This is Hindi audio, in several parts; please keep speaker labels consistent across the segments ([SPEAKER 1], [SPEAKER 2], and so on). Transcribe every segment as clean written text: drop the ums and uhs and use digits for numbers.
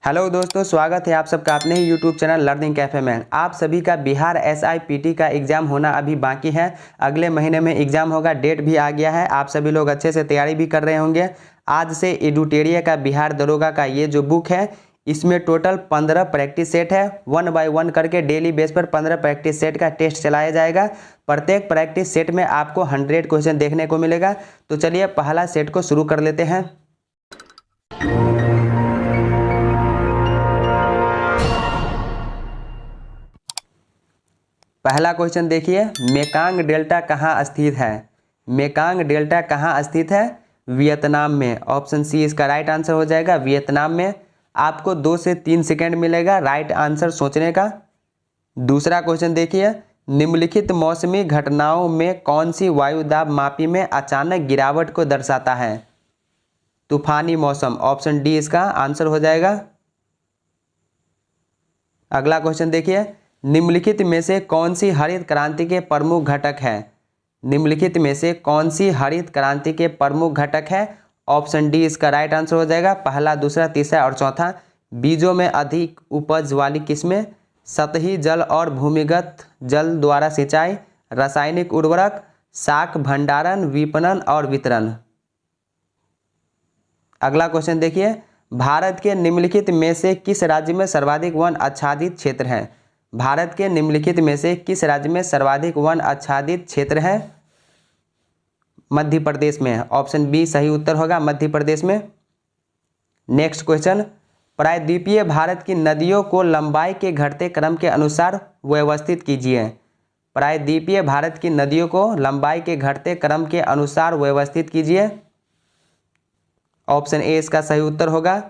[SPEAKER 1] हेलो दोस्तों, स्वागत है आप सबका अपने ही यूट्यूब चैनल लर्निंग कैफे में। आप सभी का बिहार SIPT का एग्ज़ाम होना अभी बाकी है। अगले महीने में एग्ज़ाम होगा, डेट भी आ गया है। आप सभी लोग अच्छे से तैयारी भी कर रहे होंगे। आज से एडुटेरिया का बिहार दरोगा का ये जो बुक है, इसमें टोटल 15 प्रैक्टिस सेट है। 1 बाय 1 करके डेली बेस पर 15 प्रैक्टिस सेट का टेस्ट चलाया जाएगा। प्रत्येक प्रैक्टिस सेट में आपको 100 क्वेश्चन देखने को मिलेगा। तो चलिए पहला सेट को शुरू कर लेते हैं। पहला क्वेश्चन देखिए, मेकांग डेल्टा कहाँ स्थित है? मेकांग डेल्टा कहाँ स्थित है? वियतनाम में। ऑप्शन सी इसका राइट आंसर हो जाएगा, वियतनाम में। आपको 2 से 3 सेकेंड मिलेगा राइट आंसर सोचने का। दूसरा क्वेश्चन देखिए, निम्नलिखित मौसमी घटनाओं में कौन सी वायुदाब मापी में अचानक गिरावट को दर्शाता है? तूफानी मौसम। ऑप्शन डी इसका आंसर हो जाएगा। अगला क्वेश्चन देखिए, निम्नलिखित में से कौन सी हरित क्रांति के प्रमुख घटक है? निम्नलिखित में से कौन सी हरित क्रांति के प्रमुख घटक है? ऑप्शन डी इसका राइट आंसर हो जाएगा। पहला, दूसरा, तीसरा और चौथा। बीजों में अधिक उपज वाली किस्में, सतही जल और भूमिगत जल द्वारा सिंचाई, रासायनिक उर्वरक, शाक भंडारण, विपणन और वितरण। अगला क्वेश्चन देखिए, भारत के निम्नलिखित में से किस राज्य में सर्वाधिक वन आच्छादित क्षेत्र है? भारत के निम्नलिखित में से किस राज्य में सर्वाधिक वन आच्छादित क्षेत्र है? मध्य प्रदेश में। ऑप्शन बी सही उत्तर होगा, मध्य प्रदेश में। नेक्स्ट क्वेश्चन, प्रायद्वीपीय भारत की नदियों को लंबाई के घटते क्रम के अनुसार व्यवस्थित कीजिए। प्रायद्वीपीय भारत की नदियों को लंबाई के घटते क्रम के अनुसार व्यवस्थित कीजिए। ऑप्शन ए इसका सही उत्तर होगा,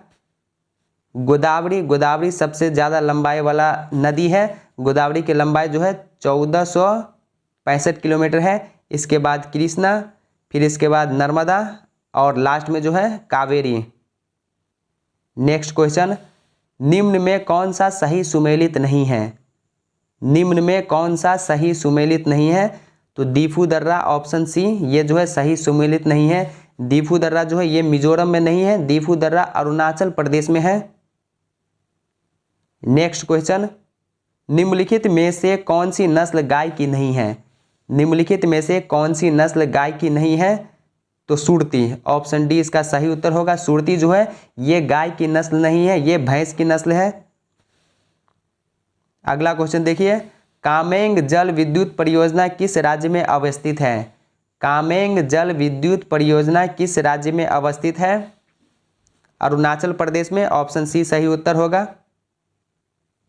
[SPEAKER 1] गोदावरी। गोदावरी सबसे ज़्यादा लंबाई वाला नदी है। गोदावरी की लंबाई जो है 1465 किलोमीटर है। इसके बाद कृष्णा, फिर इसके बाद नर्मदा और लास्ट में जो है कावेरी। नेक्स्ट क्वेश्चन, निम्न में कौन सा सही सुमेलित नहीं है? निम्न में कौन सा सही सुमेलित नहीं है? तो दीफू दर्रा। ऑप्शन सी ये जो है सही सुमेलित नहीं है। दीफू दर्रा जो है ये मिजोरम में नहीं है, दीफू दर्रा अरुणाचल प्रदेश में है। नेक्स्ट क्वेश्चन, निम्नलिखित में से कौन सी नस्ल गाय की नहीं है? निम्नलिखित में से कौन सी नस्ल गाय की नहीं है? तो सुरती। ऑप्शन डी इसका सही उत्तर होगा। सुरती जो है ये गाय की नस्ल नहीं है, ये भैंस की नस्ल है। अगला क्वेश्चन देखिए, कामेंग जल विद्युत परियोजना किस राज्य में अवस्थित है? कामेंग जल विद्युत परियोजना किस राज्य में अवस्थित है? अरुणाचल प्रदेश में। ऑप्शन सी सही उत्तर होगा।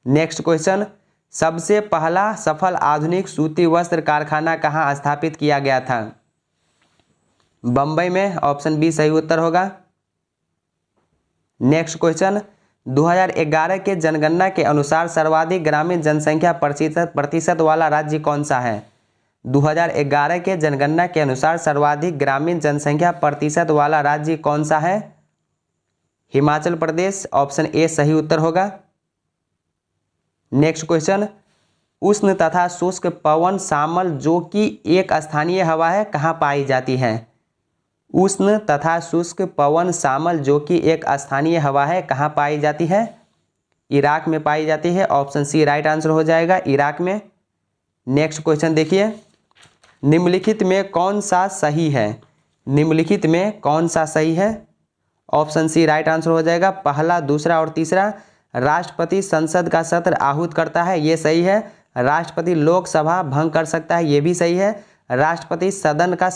[SPEAKER 1] नेक्स्ट क्वेश्चन, सबसे पहला सफल आधुनिक सूती वस्त्र कारखाना कहाँ स्थापित किया गया था? बंबई में। ऑप्शन बी सही उत्तर होगा। नेक्स्ट क्वेश्चन, 2011 के जनगणना के अनुसार सर्वाधिक ग्रामीण जनसंख्या प्रतिशत वाला राज्य कौन सा है? 2011 के जनगणना के अनुसार सर्वाधिक ग्रामीण जनसंख्या प्रतिशत वाला राज्य कौन सा है? हिमाचल प्रदेश। ऑप्शन ए सही उत्तर होगा। नेक्स्ट क्वेश्चन, उष्ण तथा शुष्क पवन शामल जो कि एक स्थानीय हवा है कहाँ पाई जाती है? उष्ण तथा शुष्क पवन शामल जो कि एक स्थानीय हवा है कहाँ पाई जाती है? इराक में पाई जाती है। ऑप्शन सी राइट आंसर हो जाएगा, इराक में। नेक्स्ट क्वेश्चन देखिए, निम्नलिखित में कौन सा सही है? निम्नलिखित में कौन सा सही है? ऑप्शन सी राइट आंसर हो जाएगा। पहला, दूसरा और तीसरा। राष्ट्रपति संसद का सत्र आहूत करता है, ये सही है। राष्ट्रपति लोकसभा भंग कर सकता है, ये भी सही है। राष्ट्रपति सदन का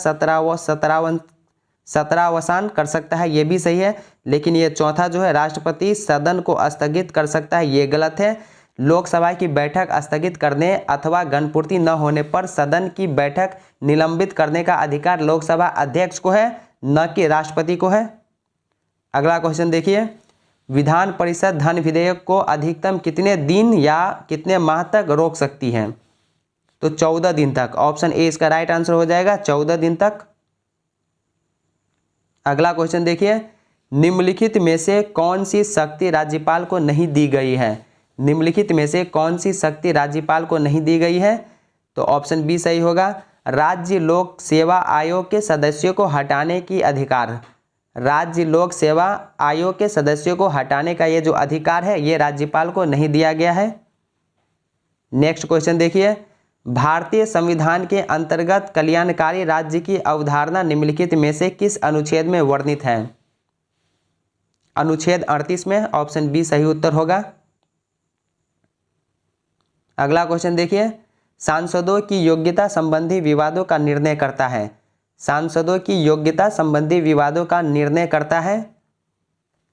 [SPEAKER 1] सत्रावसान कर सकता है, ये भी सही है। लेकिन ये चौथा जो है, राष्ट्रपति सदन को स्थगित कर सकता है, ये गलत है। लोकसभा की बैठक स्थगित करने अथवा गणपूर्ति न होने पर सदन की बैठक निलंबित करने का अधिकार लोकसभा अध्यक्ष को है, न कि राष्ट्रपति को है। अगला क्वेश्चन देखिए, विधान परिषद धन विधेयक को अधिकतम कितने दिन या कितने माह तक रोक सकती है? तो 14 दिन तक। ऑप्शन ए इसका राइट आंसर हो जाएगा, 14 दिन तक। अगला क्वेश्चन देखिए, निम्नलिखित में से कौन सी शक्ति राज्यपाल को नहीं दी गई है? निम्नलिखित में से कौन सी शक्ति राज्यपाल को नहीं दी गई है? तो ऑप्शन बी सही होगा, राज्य लोक सेवा आयोग के सदस्यों को हटाने की अधिकार। राज्य लोक सेवा आयोग के सदस्यों को हटाने का ये जो अधिकार है ये राज्यपाल को नहीं दिया गया है। नेक्स्ट क्वेश्चन देखिए, भारतीय संविधान के अंतर्गत कल्याणकारी राज्य की अवधारणा निम्नलिखित में से किस अनुच्छेद में वर्णित है? अनुच्छेद 38 में, ऑप्शन बी सही उत्तर होगा। अगला क्वेश्चन देखिए, सांसदों की योग्यता संबंधी विवादों का निर्णय करता है। सांसदों की योग्यता संबंधी विवादों का निर्णय करता है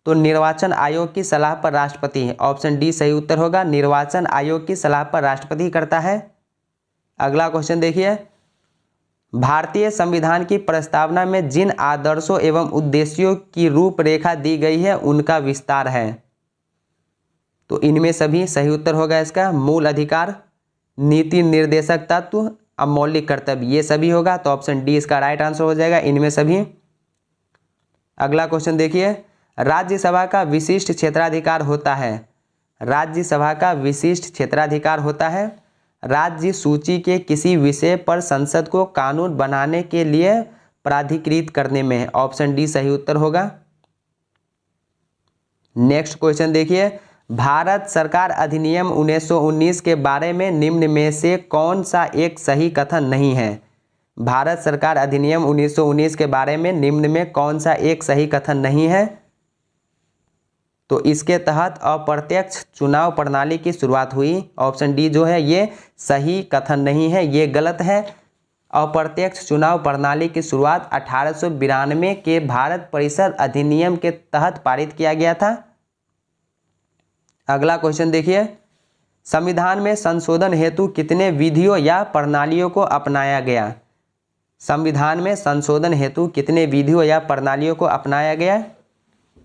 [SPEAKER 1] तो निर्वाचन आयोग की सलाह पर राष्ट्रपति, ऑप्शन डी सही उत्तर होगा। निर्वाचन आयोग की सलाह पर राष्ट्रपति करता है। अगला क्वेश्चन देखिए, भारतीय संविधान की प्रस्तावना में जिन आदर्शों एवं उद्देश्यों की रूपरेखा दी गई है उनका विस्तार है। तो इनमें सभी सही उत्तर होगा इसका। मूल अधिकार, नीति निर्देशक तत्व, अब मौलिक कर्तव्य, ये सभी होगा। तो ऑप्शन डी इसका राइट आंसर हो जाएगा, इनमें सभी। अगला क्वेश्चन देखिए, राज्यसभा का विशिष्ट क्षेत्राधिकार होता है। राज्यसभा का विशिष्ट क्षेत्राधिकार होता है राज्य सूची के किसी विषय पर संसद को कानून बनाने के लिए प्राधिकृत करने में, ऑप्शन डी सही उत्तर होगा। नेक्स्ट क्वेश्चन देखिए, भारत सरकार अधिनियम 1919 के बारे में निम्न में से कौन सा एक सही कथन नहीं है? भारत सरकार अधिनियम 1919 के बारे में निम्न में कौन सा एक सही कथन नहीं है? तो इसके तहत अप्रत्यक्ष चुनाव प्रणाली की शुरुआत हुई। ऑप्शन डी जो है ये सही कथन नहीं है, ये गलत है। अप्रत्यक्ष चुनाव प्रणाली की शुरुआत 1892 के भारत परिषद अधिनियम के तहत पारित किया गया था। अगला क्वेश्चन देखिए, संविधान में संशोधन हेतु कितने विधियों या प्रणालियों को अपनाया गया? संविधान में संशोधन हेतु कितने विधियों या प्रणालियों को अपनाया गया?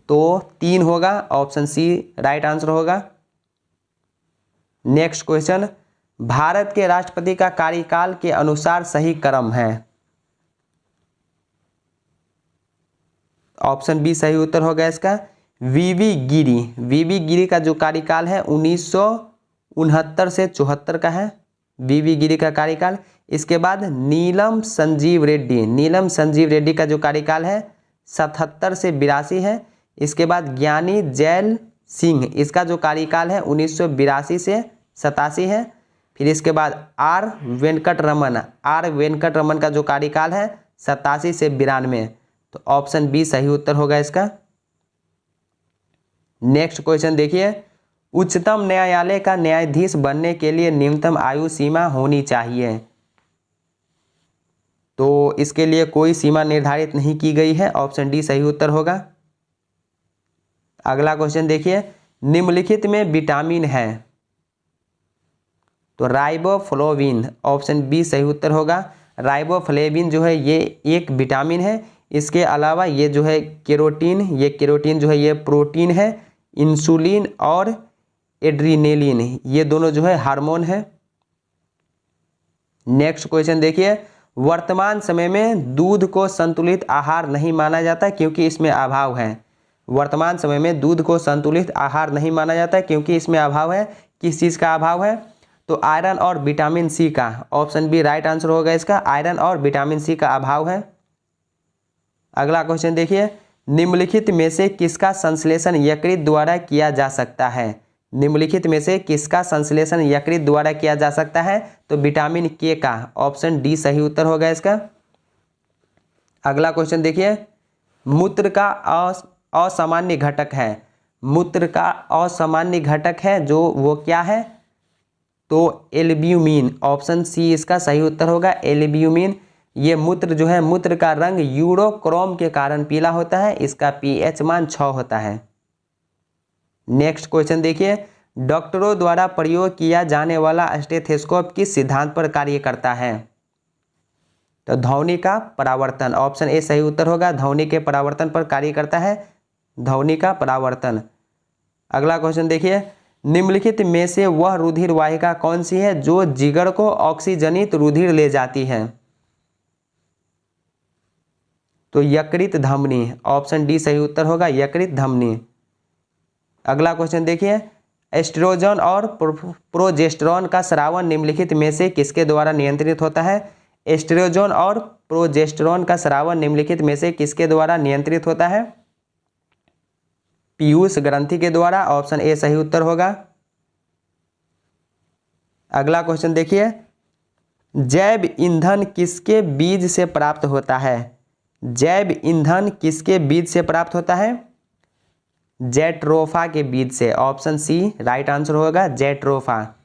[SPEAKER 1] तो 3 होगा, ऑप्शन सी राइट आंसर होगा। नेक्स्ट क्वेश्चन, भारत के राष्ट्रपति का कार्यकाल के अनुसार सही क्रम है? ऑप्शन बी सही उत्तर होगा इसका। वीवी गिरी का जो कार्यकाल है 1969 से 74 का है, वीवी गिरी का कार्यकाल। इसके बाद नीलम संजीव रेड्डी का जो कार्यकाल है 77 से 82 है। इसके बाद ज्ञानी जैल सिंह, इसका जो कार्यकाल है 1982 से 87 है। फिर इसके बाद आर वेंकट रमन का जो कार्यकाल है 87 से 92। तो ऑप्शन बी सही उत्तर होगा इसका। नेक्स्ट क्वेश्चन देखिए, उच्चतम न्यायालय का न्यायाधीश बनने के लिए न्यूनतम आयु सीमा होनी चाहिए। तो इसके लिए कोई सीमा निर्धारित नहीं की गई है, ऑप्शन डी सही उत्तर होगा। अगला क्वेश्चन देखिए, निम्नलिखित में विटामिन है? तो राइबोफ्लेविन, ऑप्शन बी सही उत्तर होगा। राइबोफ्लेविन जो है ये एक विटामिन है। इसके अलावा ये जो है केरोटीन जो है ये प्रोटीन है। इंसुलिन और एड्रीनेलिन ये दोनों जो है हार्मोन है। नेक्स्ट क्वेश्चन देखिए, वर्तमान समय में दूध को संतुलित आहार नहीं माना जाता क्योंकि इसमें अभाव है। वर्तमान समय में दूध को संतुलित आहार नहीं माना जाता क्योंकि इसमें अभाव है। किस चीज़ का अभाव है? तो आयरन और विटामिन सी का, ऑप्शन बी राइट आंसर होगा इसका। आयरन और विटामिन सी का अभाव है। अगला क्वेश्चन देखिए, निम्नलिखित में से किसका संश्लेषण यकृत द्वारा किया जा सकता है? निम्नलिखित में से किसका संश्लेषण यकृत द्वारा किया जा सकता है? तो विटामिन के का, ऑप्शन डी सही उत्तर होगा इसका। अगला क्वेश्चन देखिए, मूत्र का असामान्य घटक है। मूत्र का असामान्य घटक है जो वो क्या है? तो एल्ब्यूमिन, ऑप्शन सी इसका सही उत्तर होगा। एल्ब्यूमिन, ये मूत्र जो है, मूत्र का रंग यूरोक्रोम के कारण पीला होता है। इसका पीएच मान 6 होता है। नेक्स्ट क्वेश्चन देखिए, डॉक्टरों द्वारा प्रयोग किया जाने वाला स्टेथोस्कोप किस सिद्धांत पर कार्य करता है? तो ध्वनि का परावर्तन, ऑप्शन ए सही उत्तर होगा। ध्वनि के परावर्तन पर कार्य करता है, ध्वनि का परावर्तन। अगला क्वेश्चन देखिए, निम्नलिखित में से वह रुधिर वाहिका कौन सी है जो जिगर को ऑक्सीजनित रुधिर ले जाती है? तो यकृत धमनी, ऑप्शन डी सही उत्तर होगा। यकृत धमनी। अगला क्वेश्चन देखिए, एस्ट्रोजन और प्रोजेस्टेरॉन का स्रावन निम्नलिखित में से किसके द्वारा नियंत्रित होता है? एस्ट्रोजन और प्रोजेस्टेरोन का स्राव निम्नलिखित में से किसके द्वारा नियंत्रित होता है? पीयूष ग्रंथि के द्वारा। ऑप्शन ए सही उत्तर होगा। अगला क्वेश्चन देखिए, जैव ईंधन किसके बीज से प्राप्त होता है? जैव ईंधन किसके बीज से प्राप्त होता है? जेट्रोफा के बीज से। ऑप्शन सी राइट आंसर होगा, जेट्रोफा।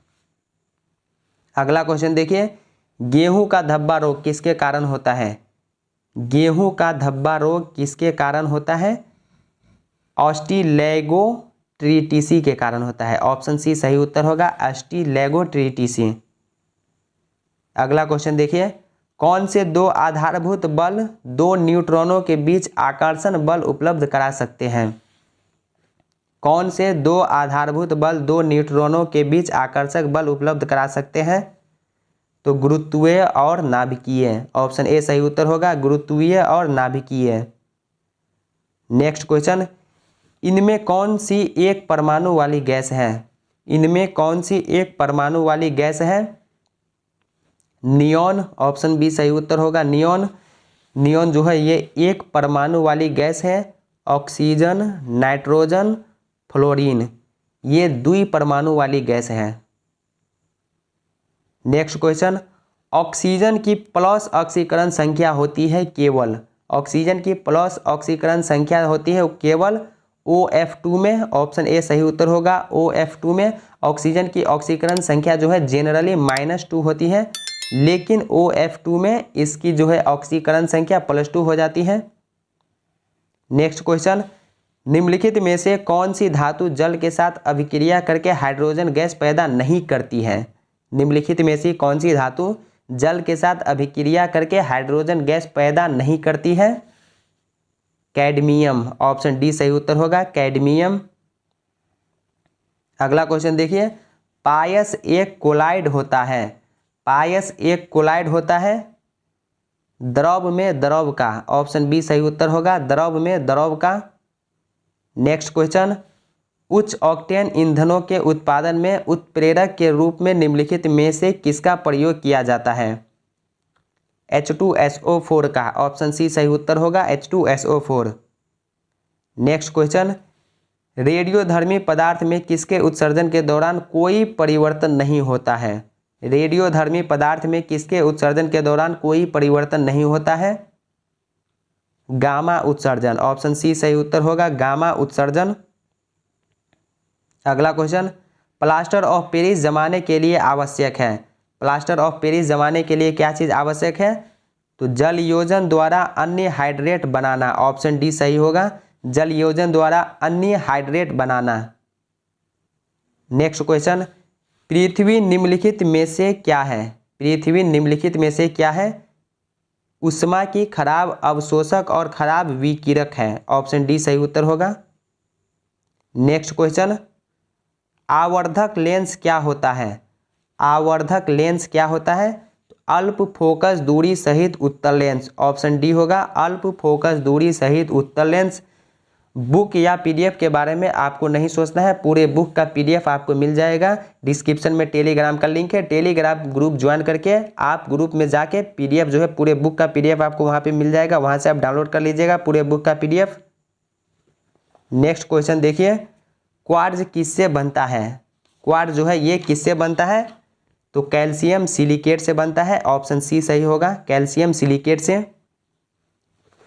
[SPEAKER 1] अगला क्वेश्चन देखिए, गेहूं का धब्बा रोग किसके कारण होता है? गेहूं का धब्बा रोग किसके कारण होता है? ऑस्टिलेगोट्रिटिसी के कारण होता है। ऑप्शन सी सही उत्तर होगा, ऑस्टिलेगोट्रिटिसी। अगला क्वेश्चन देखिए, कौन से दो आधारभूत बल दो न्यूट्रॉनों के बीच आकर्षण बल उपलब्ध करा सकते हैं? कौन से दो आधारभूत बल दो न्यूट्रॉनों के बीच आकर्षक बल उपलब्ध करा सकते हैं? तो गुरुत्वीय और नाभिकीय। ऑप्शन ए सही उत्तर होगा, गुरुत्वीय और नाभिकीय। नेक्स्ट क्वेश्चन, इनमें कौन सी एक परमाणु वाली गैस है? इनमें कौन सी एक परमाणु वाली गैस है? नियॉन। ऑप्शन बी सही उत्तर होगा, नियॉन। नियॉन जो है ये एक परमाणु वाली गैस है। ऑक्सीजन, नाइट्रोजन, फ्लोरीन ये द्विपरमाणु वाली गैस है। नेक्स्ट क्वेश्चन, ऑक्सीजन की प्लस ऑक्सीकरण संख्या होती है केवल, ऑक्सीजन की प्लस ऑक्सीकरण संख्या होती है केवल OF2 में। ऑप्शन ए सही उत्तर होगा, OF2 में। ऑक्सीजन की ऑक्सीकरण संख्या जो है जेनरली -2 होती है, लेकिन OF2 में इसकी जो है ऑक्सीकरण संख्या +2 हो जाती है। नेक्स्ट क्वेश्चन, निम्नलिखित में से कौन सी धातु जल के साथ अभिक्रिया करके हाइड्रोजन गैस पैदा नहीं करती है? निम्नलिखित में से कौन सी धातु जल के साथ अभिक्रिया करके हाइड्रोजन गैस पैदा नहीं करती है? कैडमियम। ऑप्शन डी सही उत्तर होगा, कैडमियम। अगला क्वेश्चन देखिए, पायस एक कोलाइड होता है, पायस एक कोलाइड होता है द्रव में द्रव का। ऑप्शन बी सही उत्तर होगा, द्रव में द्रव का। नेक्स्ट क्वेश्चन, उच्च ऑक्टेन ईंधनों के उत्पादन में उत्प्रेरक के रूप में निम्नलिखित में से किसका प्रयोग किया जाता है? H2SO4 का। ऑप्शन सी सही उत्तर होगा, H2SO4। नेक्स्ट क्वेश्चन, रेडियोधर्मी पदार्थ में किसके उत्सर्जन के दौरान कोई परिवर्तन नहीं होता है? रेडियोधर्मी पदार्थ में किसके उत्सर्जन के दौरान कोई परिवर्तन नहीं होता है? गामा उत्सर्जन। ऑप्शन सी सही उत्तर होगा, गामा उत्सर्जन। अगला क्वेश्चन, प्लास्टर ऑफ पेरिस जमाने के लिए आवश्यक है, प्लास्टर ऑफ पेरिस जमाने के लिए क्या चीज़ आवश्यक है? तो जल योजन द्वारा अन्य हाइड्रेट बनाना। ऑप्शन डी सही होगा, जल योजन द्वारा अन्य हाइड्रेट बनाना। नेक्स्ट क्वेश्चन, पृथ्वी निम्नलिखित में से क्या है? पृथ्वी निम्नलिखित में से क्या है? उष्मा की खराब अवशोषक और खराब विकिरक है। ऑप्शन डी सही उत्तर होगा। नेक्स्ट क्वेश्चन, आवर्धक लेंस क्या होता है? आवर्धक लेंस क्या होता है? अल्प फोकस दूरी सहित उत्तल लेंस। ऑप्शन डी होगा, अल्प फोकस दूरी सहित उत्तल लेंस। बुक या PDF के बारे में आपको नहीं सोचना है, पूरे बुक का PDF आपको मिल जाएगा। डिस्क्रिप्शन में टेलीग्राम का लिंक है, टेलीग्राम ग्रुप ज्वाइन करके आप ग्रुप में जाके PDF जो है पूरे बुक का PDF आपको वहाँ पे मिल जाएगा, वहाँ से आप डाउनलोड कर लीजिएगा पूरे बुक का PDF। नेक्स्ट क्वेश्चन देखिए, क्वार्ट्ज किससे बनता है? क्वार्ट्ज जो है ये किससे बनता है? तो कैल्शियम सिलिकेट से बनता है। ऑप्शन सी सही होगा, कैल्शियम सिलिकेट से।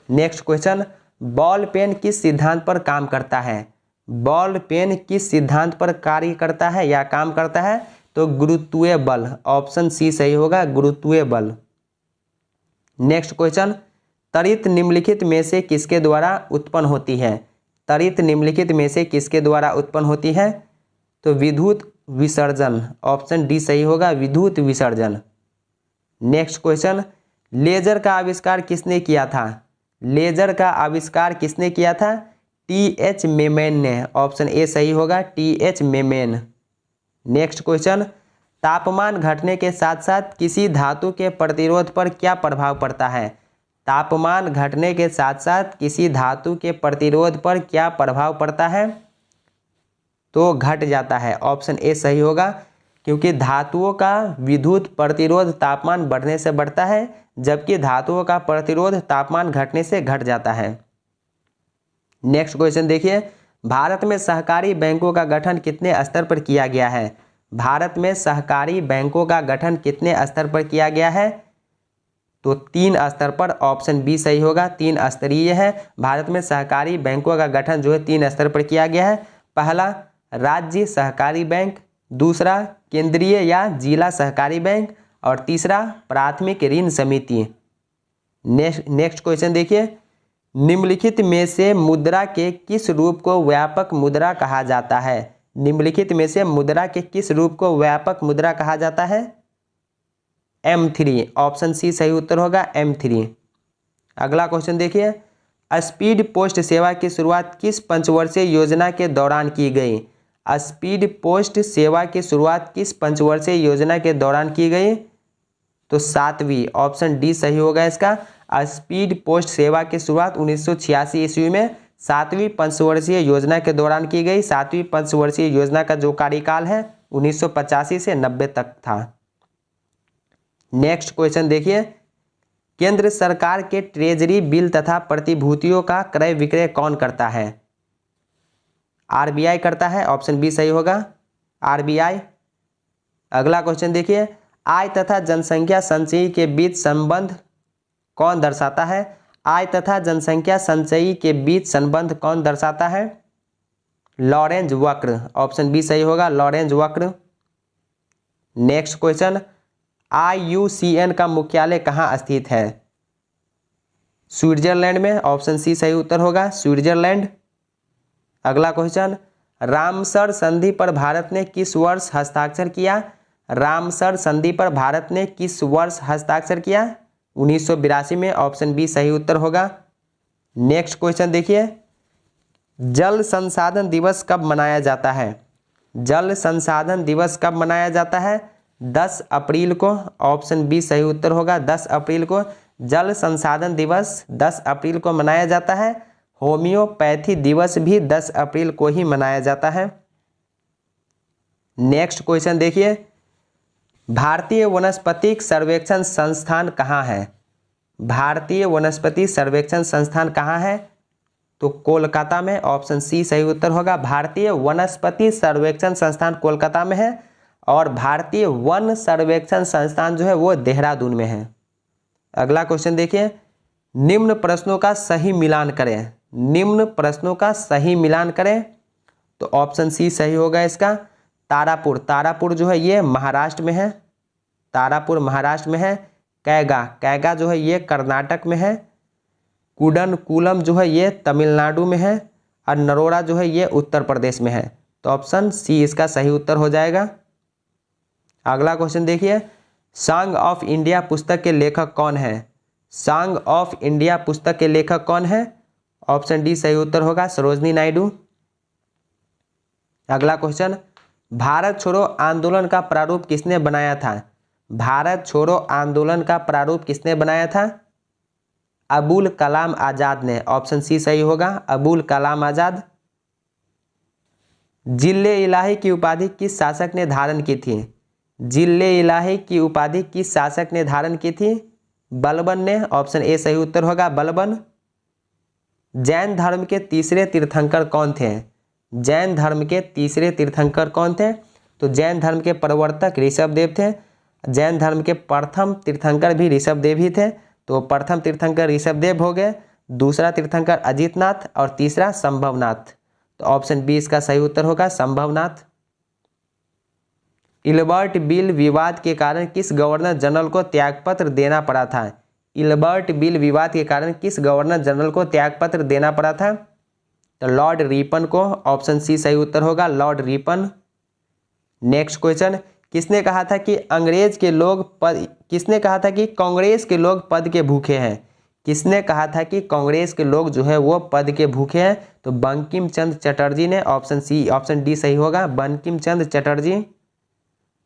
[SPEAKER 1] नेक्स्ट क्वेश्चन, बॉल पेन किस सिद्धांत पर काम करता है? बॉल पेन किस सिद्धांत पर कार्य करता है या काम करता है? तो गुरुत्वीय बल। ऑप्शन सी सही होगा, गुरुत्वीय बल। नेक्स्ट क्वेश्चन, त्वरित निम्नलिखित में से किसके द्वारा उत्पन्न होती है? त्वरित निम्नलिखित में से किसके द्वारा उत्पन्न होती है? तो विद्युत विसर्जन। ऑप्शन डी सही होगा, विद्युत विसर्जन। नेक्स्ट क्वेश्चन, लेजर का आविष्कार किसने किया था? लेजर का आविष्कार किसने किया था? TH मेमेन ने। ऑप्शन ए सही होगा, TH मेमेन। नेक्स्ट क्वेश्चन, तापमान घटने के साथ साथ किसी धातु के प्रतिरोध पर क्या प्रभाव पड़ता है? तापमान घटने के साथ साथ किसी धातु के प्रतिरोध पर क्या प्रभाव पड़ता है? तो घट जाता है। ऑप्शन ए सही होगा, क्योंकि धातुओं का विद्युत प्रतिरोध तापमान बढ़ने से बढ़ता है, जबकि धातुओं का प्रतिरोध तापमान घटने से घट जाता है। नेक्स्ट क्वेश्चन देखिए, भारत में सहकारी बैंकों का गठन कितने स्तर पर किया गया है? भारत में सहकारी बैंकों का गठन कितने स्तर पर किया गया है? तो 3 स्तर पर। ऑप्शन बी सही होगा, 3 स्तरीय है। भारत में सहकारी बैंकों का गठन जो है 3 स्तर पर किया गया है। पहला राज्य सहकारी बैंक, दूसरा केंद्रीय या जिला सहकारी बैंक, और तीसरा प्राथमिक ऋण समिति। नेक्स्ट क्वेश्चन देखिए, निम्नलिखित में से मुद्रा के किस रूप को व्यापक मुद्रा कहा जाता है? निम्नलिखित में से मुद्रा के किस रूप को व्यापक मुद्रा कहा जाता है? M3। ऑप्शन सी सही उत्तर होगा, M3। अगला क्वेश्चन देखिए, स्पीड पोस्ट सेवा की शुरुआत किस पंचवर्षीय योजना के दौरान की गई? स्पीड पोस्ट सेवा की शुरुआत किस पंचवर्षीय योजना के दौरान की गई? तो 7वीं। ऑप्शन डी सही होगा इसका। स्पीड पोस्ट सेवा की शुरुआत 1986 ईस्वी में 7वीं पंचवर्षीय योजना के दौरान की गई। 7वीं पंचवर्षीय योजना का जो कार्यकाल है 1985 से 90 तक था। नेक्स्ट क्वेश्चन देखिए, केंद्र सरकार के ट्रेजरी बिल तथा प्रतिभूतियों का क्रय विक्रय कौन करता है? RBI करता है। ऑप्शन बी सही होगा, RBI। अगला क्वेश्चन देखिए, आय तथा जनसंख्या संचयी के बीच संबंध कौन दर्शाता है? आय तथा जनसंख्या संचयी के बीच संबंध कौन दर्शाता है? लॉरेंज वक्र। ऑप्शन बी सही होगा, लॉरेंज वक्र। नेक्स्ट क्वेश्चन, IUCN का मुख्यालय कहाँ स्थित है? स्विट्जरलैंड में। ऑप्शन सी सही उत्तर होगा, स्विट्जरलैंड। अगला क्वेश्चन, रामसर संधि पर भारत ने किस वर्ष हस्ताक्षर किया? रामसर संधि पर भारत ने किस वर्ष हस्ताक्षर किया? 1982 में। ऑप्शन बी सही उत्तर होगा। नेक्स्ट क्वेश्चन देखिए, जल संसाधन दिवस कब मनाया जाता है? जल संसाधन दिवस कब मनाया जाता है? 10 अप्रैल को। ऑप्शन बी सही उत्तर होगा, 10 अप्रैल को। जल संसाधन दिवस 10 अप्रैल को मनाया जाता है। होम्योपैथी दिवस भी 10 अप्रैल को ही मनाया जाता है। नेक्स्ट क्वेश्चन देखिए, भारतीय वनस्पतिक सर्वेक्षण संस्थान कहाँ है? भारतीय वनस्पति सर्वेक्षण संस्थान कहाँ है? तो कोलकाता में। ऑप्शन सी सही उत्तर होगा, भारतीय वनस्पति सर्वेक्षण संस्थान कोलकाता में है। और भारतीय वन सर्वेक्षण संस्थान जो है वो देहरादून में है। अगला क्वेश्चन देखिए, निम्न प्रश्नों का सही मिलान करें। निम्न प्रश्नों का सही मिलान करें। तो ऑप्शन सी सही होगा इसका, तारापुर। तारापुर जो है ये महाराष्ट्र में है। तारापुर महाराष्ट्र में है। कैगा, कैगा जो है ये कर्नाटक में है। कुडनकुलम जो है ये तमिलनाडु में है। और नरोरा जो है ये उत्तर प्रदेश में है। तो ऑप्शन सी इसका सही उत्तर हो जाएगा। अगला क्वेश्चन देखिए, सॉन्ग ऑफ इंडिया पुस्तक के लेखक कौन है? सॉन्ग ऑफ इंडिया पुस्तक के लेखक कौन है? ऑप्शन डी सही उत्तर होगा, सरोजनी नायडू। अगला क्वेश्चन, भारत छोड़ो आंदोलन का प्रारूप किसने बनाया था? भारत छोड़ो आंदोलन का प्रारूप किसने बनाया था? अबुल कलाम आजाद ने। ऑप्शन सी सही होगा, अबुल कलाम आजाद। जिले इलाही की उपाधि किस शासक ने धारण की थी? जिले इलाही की उपाधि किस शासक ने धारण की थी? बलबन ने। ऑप्शन ए सही उत्तर होगा, बलबन। जैन धर्म के तीसरे तीर्थंकर कौन थे? जैन धर्म के तीसरे तीर्थंकर कौन थे? तो जैन धर्म के प्रवर्तक ऋषभदेव थे। जैन धर्म के प्रथम तीर्थंकर भी ऋषभदेव ही थे। तो प्रथम तीर्थंकर ऋषभदेव हो गए, दूसरा तीर्थंकर अजितनाथ और तीसरा संभवनाथ। तो ऑप्शन बी इसका सही उत्तर होगा, संभवनाथ। इल्बर्ट बिल विवाद के कारण किस गवर्नर जनरल को त्यागपत्र देना पड़ा था? इल्बर्ट बिल विवाद के कारण किस गवर्नर जनरल को त्यागपत्र देना पड़ा था? तो लॉर्ड रिपन को। ऑप्शन सी सही उत्तर होगा, लॉर्ड रिपन। नेक्स्ट क्वेश्चन, किसने कहा था कि कांग्रेस के लोग पद के भूखे हैं? किसने कहा था कि कांग्रेस के लोग जो है वो पद के भूखे हैं? तो बंकिम चंद्र चटर्जी ने। ऑप्शन सी, ऑप्शन डी सही होगा, बंकिम चंद्र चटर्जी।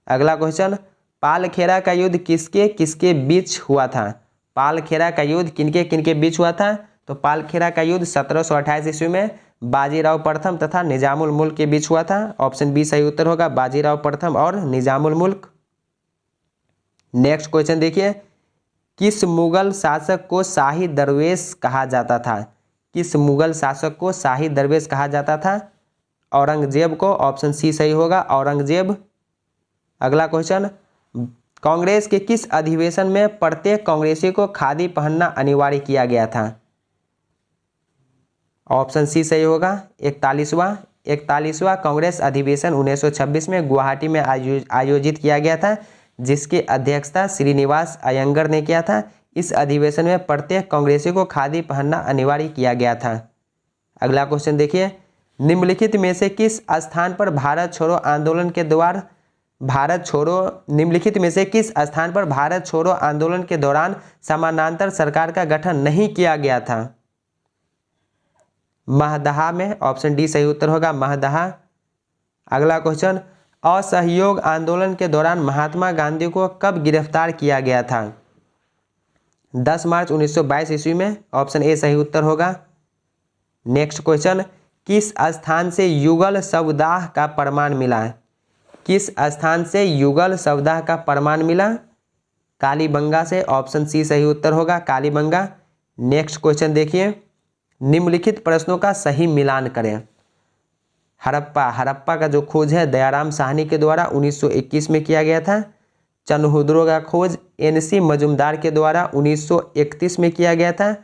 [SPEAKER 1] अगला क्वेश्चन, पालखेरा का युद्ध किसके किसके बीच हुआ था? पालखेरा का युद्ध किनके किनके बीच हुआ था? तो पालखेरा का युद्ध 1728 ईस्वी में बाजीराव प्रथम तथा निजामुल मुल्क के बीच हुआ था। ऑप्शन बी सही उत्तर होगा, बाजीराव प्रथम और निजामुल मुल्क। नेक्स्ट क्वेश्चन देखिए, किस मुगल शासक को शाही दरवेश कहा जाता था? किस मुगल शासक को शाही दरवेश कहा जाता था? औरंगजेब को। ऑप्शन सी सही होगा, औरंगजेब। अगला क्वेश्चन, कांग्रेस के किस अधिवेशन में प्रत्येक कांग्रेसी को खादी पहनना अनिवार्य किया गया था? ऑप्शन सी सही होगा, 41वां कांग्रेस अधिवेशन 1926 में गुवाहाटी में आयोजित किया गया था, जिसकी अध्यक्षता श्रीनिवास अयंगर ने किया था। इस अधिवेशन में प्रत्येक कांग्रेसी को खादी पहनना अनिवार्य किया गया था। अगला क्वेश्चन देखिए, निम्नलिखित में से किस स्थान पर भारत छोड़ो आंदोलन के दौरान समानांतर सरकार का गठन नहीं किया गया था? महदहा में। ऑप्शन डी सही उत्तर होगा, महदहा। अगला क्वेश्चन, असहयोग आंदोलन के दौरान महात्मा गांधी को कब गिरफ्तार किया गया था? 10 मार्च 1922 ईस्वी में। ऑप्शन ए सही उत्तर होगा। नेक्स्ट क्वेश्चन, किस स्थान से युगल शवदाह का प्रमाण मिला? किस स्थान से युगल शवदाह का प्रमाण मिला? कालीबंगा से। ऑप्शन सी सही उत्तर होगा, कालीबंगा। नेक्स्ट क्वेश्चन देखिए, निम्नलिखित प्रश्नों का सही मिलान करें। हड़प्पा का जो खोज है दयाराम साहनी के द्वारा 1921 में किया गया था। चनहुद्रो का खोज NC मजुमदार के द्वारा 1931 में किया गया था।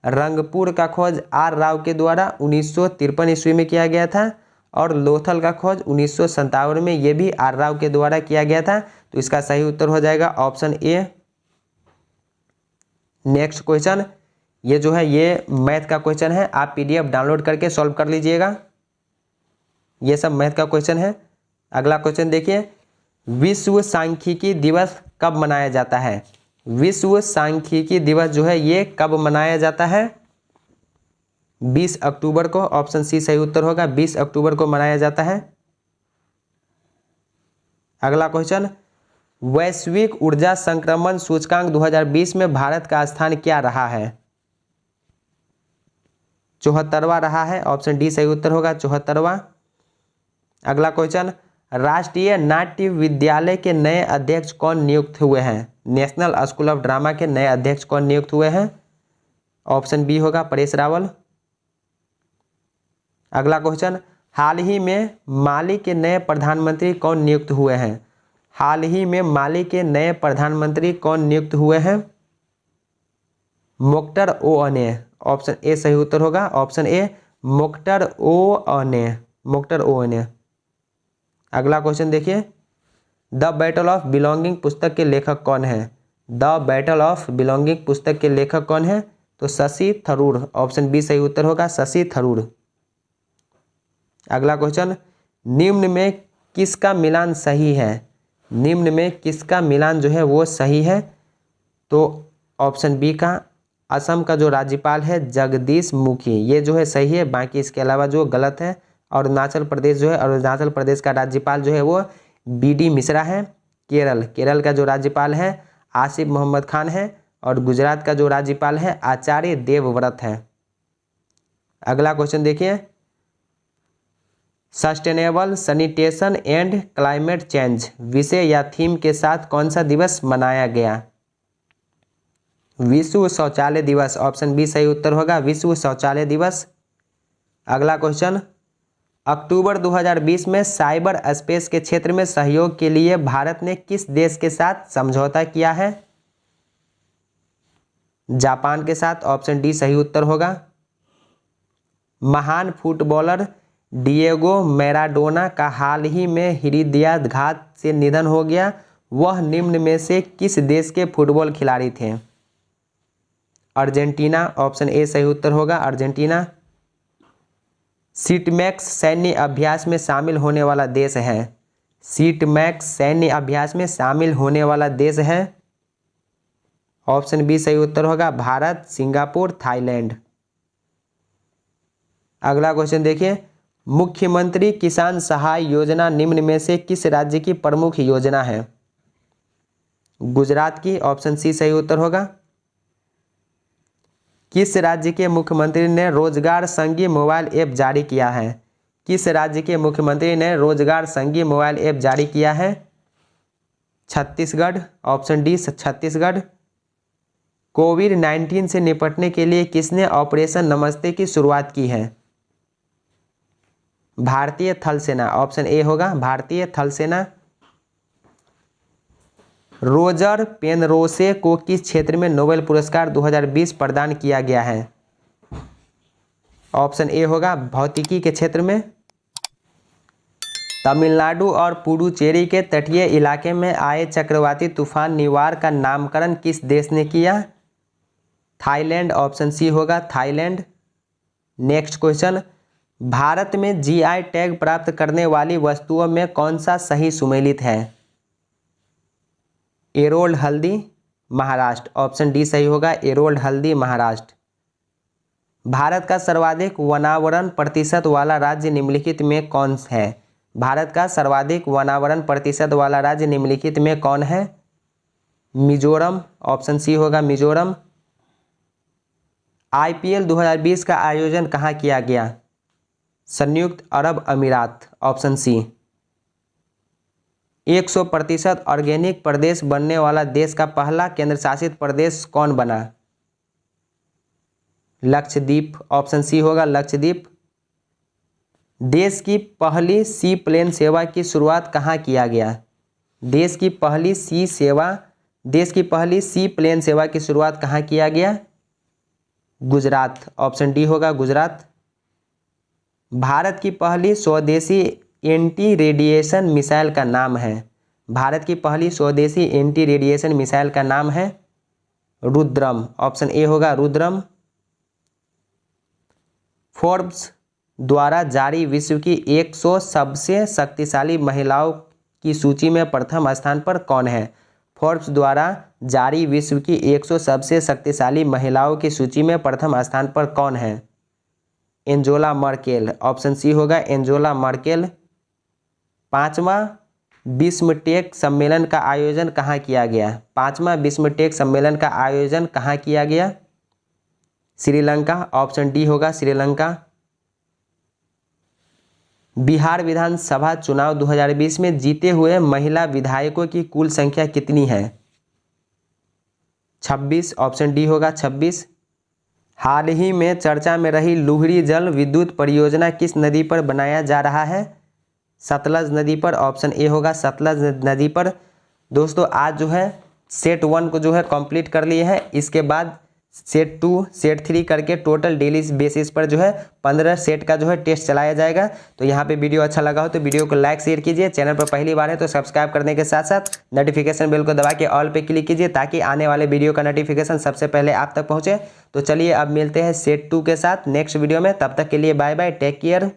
[SPEAKER 1] रंगपुर का खोज R राव के द्वारा 1953 ईस्वी में किया गया था। और लोथल का खोज 1957 में ये भी R राव के द्वारा किया गया था। तो इसका सही उत्तर हो जाएगा ऑप्शन ए। नेक्स्ट क्वेश्चन, ये जो है ये मैथ का क्वेश्चन है, आप PDF डाउनलोड करके सॉल्व कर लीजिएगा। ये सब मैथ का क्वेश्चन है। अगला क्वेश्चन देखिए, विश्व सांख्यिकी दिवस कब मनाया जाता है? विश्व सांख्यिकी दिवस जो है ये कब मनाया जाता है? 20 अक्टूबर को। ऑप्शन सी सही उत्तर होगा, 20 अक्टूबर को मनाया जाता है। अगला क्वेश्चन, वैश्विक ऊर्जा संक्रमण सूचकांक 2020 में भारत का स्थान क्या रहा है? 74वां रहा है। ऑप्शन डी सही उत्तर होगा, 74वां। अगला क्वेश्चन, राष्ट्रीय नाट्य विद्यालय के नए अध्यक्ष कौन नियुक्त हुए हैं? नेशनल स्कूल ऑफ ड्रामा के नए अध्यक्ष कौन नियुक्त हुए हैं? ऑप्शन बी होगा, परेश रावल। अगला क्वेश्चन, हाल ही में माली के नए प्रधानमंत्री कौन नियुक्त हुए हैं? हाल ही में माली के नए प्रधानमंत्री कौन नियुक्त हुए हैं? मोख्तर ओअने। ऑप्शन ए सही उत्तर होगा, ऑप्शन ए, मोख्तर ओअने। अगला क्वेश्चन देखिए, द बैटल ऑफ बिलोंगिंग पुस्तक के लेखक कौन है? द बैटल ऑफ बिलोंगिंग पुस्तक के लेखक कौन है? तो शशि थरूर। ऑप्शन बी सही उत्तर होगा, शशि थरूर। अगला क्वेश्चन, निम्न में किसका मिलान सही है? निम्न में किसका मिलान जो है वो सही है? तो ऑप्शन बी का, असम का जो राज्यपाल है जगदीश मुखी, ये जो है सही है। बाकी इसके अलावा जो गलत है, अरुणाचल प्रदेश जो है, अरुणाचल प्रदेश का राज्यपाल जो है वो BD मिश्रा है। केरल का जो राज्यपाल है आसिफ मोहम्मद खान है। और गुजरात का जो राज्यपाल है आचार्य देवव्रत है। अगला क्वेश्चन देखिए, sustainable sanitation and climate change विषय या थीम के साथ कौन सा दिवस मनाया गया? विश्व शौचालय दिवस। ऑप्शन बी सही उत्तर होगा, विश्व शौचालय दिवस। अगला क्वेश्चन, अक्टूबर 2020 में साइबर स्पेस के क्षेत्र में सहयोग के लिए भारत ने किस देश के साथ समझौता किया है? जापान के साथ। ऑप्शन डी सही उत्तर होगा। महान फुटबॉलर डिएगो मैराडोना का हाल ही में हृदयाघात से निधन हो गया। वह निम्न में से किस देश के फुटबॉल खिलाड़ी थे? अर्जेंटीना। ऑप्शन ए सही उत्तर होगा, अर्जेंटीना। सीटमैक्स सैन्य अभ्यास में शामिल होने वाला देश है। सीटमैक्स सैन्य अभ्यास में शामिल होने वाला देश है। ऑप्शन बी सही उत्तर होगा, भारत, सिंगापुर, थाईलैंड। अगला क्वेश्चन देखिए, मुख्यमंत्री किसान सहाय योजना निम्न में से किस राज्य की प्रमुख योजना है? गुजरात की। ऑप्शन सी सही उत्तर होगा। किस राज्य के मुख्यमंत्री ने रोजगार संगी मोबाइल ऐप जारी किया है? किस राज्य के मुख्यमंत्री ने रोजगार संगी मोबाइल ऐप जारी किया है? छत्तीसगढ़। Option D Chhattisgarh. कोविड-19 से निपटने के लिए किसने ऑपरेशन नमस्ते की शुरुआत की है? भारतीय थल सेना। ऑप्शन ए होगा भारतीय थल सेना। रोजर पेनरोसे को किस क्षेत्र में नोबेल पुरस्कार 2020 प्रदान किया गया है? ऑप्शन ए होगा भौतिकी के क्षेत्र में। तमिलनाडु और पुडुचेरी के तटीय इलाके में आए चक्रवाती तूफान निवार का नामकरण किस देश ने किया? थाईलैंड। ऑप्शन सी होगा थाईलैंड। नेक्स्ट क्वेश्चन, भारत में जीआई टैग प्राप्त करने वाली वस्तुओं में कौन सा सही सुमेलित है? एरोल्ड हल्दी, महाराष्ट्र। ऑप्शन डी सही होगा एरोल्ड हल्दी, महाराष्ट्र। भारत का सर्वाधिक वनावरण प्रतिशत वाला राज्य निम्नलिखित में कौन है? भारत का सर्वाधिक वनावरण प्रतिशत वाला राज्य निम्नलिखित में कौन है? मिजोरम। ऑप्शन सी होगा मिजोरम। आईपीएल 2020 का आयोजन कहाँ किया गया? संयुक्त अरब अमीरात। Option C. 100% ऑर्गेनिक प्रदेश बनने वाला देश का पहला केंद्र शासित प्रदेश कौन बना? लक्षद्वीप। ऑप्शन सी होगा लक्षद्वीप। देश की पहली सी प्लेन सेवा की शुरुआत कहाँ किया गया? देश की पहली सी प्लेन सेवा की शुरुआत कहाँ किया गया? गुजरात। ऑप्शन डी होगा गुजरात। भारत की पहली स्वदेशी एंटी रेडिएशन मिसाइल का नाम है? भारत की पहली स्वदेशी एंटी रेडिएशन मिसाइल का नाम है रुद्रम। ऑप्शन ए होगा रुद्रम। फोर्ब्स द्वारा जारी विश्व की 100 सबसे शक्तिशाली महिलाओं की सूची में प्रथम स्थान पर कौन है? फोर्ब्स द्वारा जारी विश्व की 100 सबसे शक्तिशाली महिलाओं की सूची में प्रथम स्थान पर कौन है? Angela Merkel. ऑप्शन सी होगा एंजेला मर्केल। 5वां विश्व टेक सम्मेलन का आयोजन कहाँ किया गया? 5वां विश्व टेक सम्मेलन का आयोजन कहाँ किया गया? श्रीलंका। ऑप्शन डी होगा श्रीलंका। बिहार विधानसभा चुनाव 2020 में जीते हुए महिला विधायकों की कुल संख्या कितनी है? 26। ऑप्शन डी होगा 26। हाल ही में चर्चा में रही लुहरी जल विद्युत परियोजना किस नदी पर बनाया जा रहा है? सतलज नदी पर। ऑप्शन ए होगा सतलज नदी पर। दोस्तों आज जो है सेट 1 को जो है कंप्लीट कर लिए हैं। इसके बाद सेट 2 सेट 3 करके टोटल डेली बेसिस पर जो है 15 सेट का जो है टेस्ट चलाया जाएगा। तो यहाँ पे वीडियो अच्छा लगा हो तो वीडियो को लाइक शेयर कीजिए। चैनल पर पहली बार है तो सब्सक्राइब करने के साथ साथ नोटिफिकेशन बेल को दबा के ऑल पे क्लिक कीजिए ताकि आने वाले वीडियो का नोटिफिकेशन सबसे पहले आप तक पहुँचे। तो चलिए अब मिलते हैं सेट 2 के साथ नेक्स्ट वीडियो में। तब तक के लिए बाय बाय, टेक केयर।